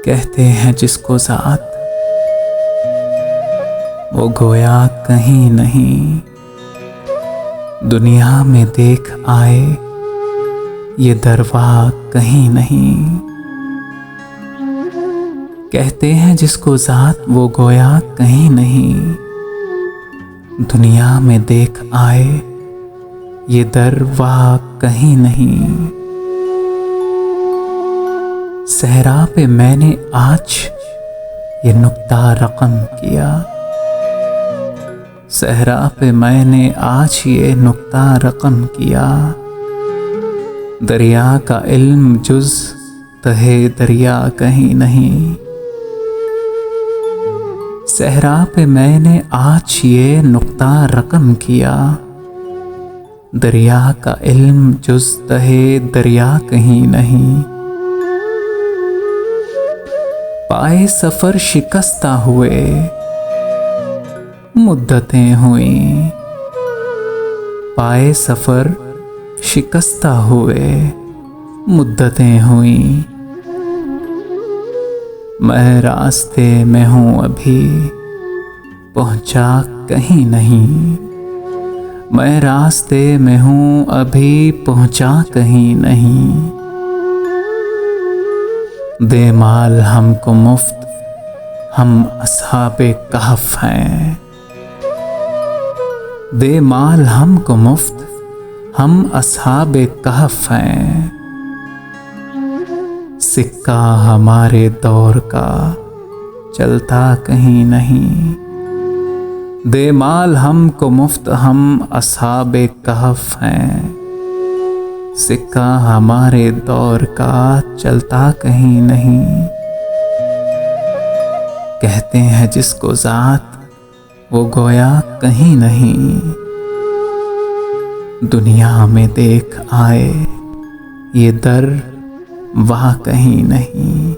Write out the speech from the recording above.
कहते हैं जिसको ज़ात वो गोया कहीं नहीं, दुनिया में देख आए ये दरवा कहीं नहीं। कहते हैं जिसको ज़ात वो गोया कहीं नहीं, दुनिया में देख आए ये दरवा कहीं नहीं। सहरा पे मैंने आज ये नुक्ता रकम किया, सहरा पे मैंने आज ये नुक्ता रकम किया। दरिया का इल्म जुज तहे दरिया कहीं नहीं। सहरा पे मैंने आज ये नुक्ता रकम किया, दरिया का इल्म जुज तहे दरिया कहीं नहीं। पाए सफर शिकस्ता हुए मुद्दतें हुई, पाए सफर शिकस्ता हुए मुद्दतें हुई। मैं रास्ते में हूँ अभी पहुँचा कहीं नहीं, मैं रास्ते में हूँ अभी पहुँचा कहीं नहीं। दे माल हमको मुफ्त हम अस्हाबे कहफ हैं, दे माल हमको मुफ्त हम अस्हाबे कहफ हैं। सिक्का हमारे दौर का चलता कहीं नहीं, दे माल हमको मुफ्त हम अस्हाबे कहफ हैं। सिक्का हमारे दौर का चलता कहीं नहीं। कहते हैं जिसको ज़ात वो गोया कहीं नहीं, दुनिया में देख आए ये दर वहाँ कहीं नहीं।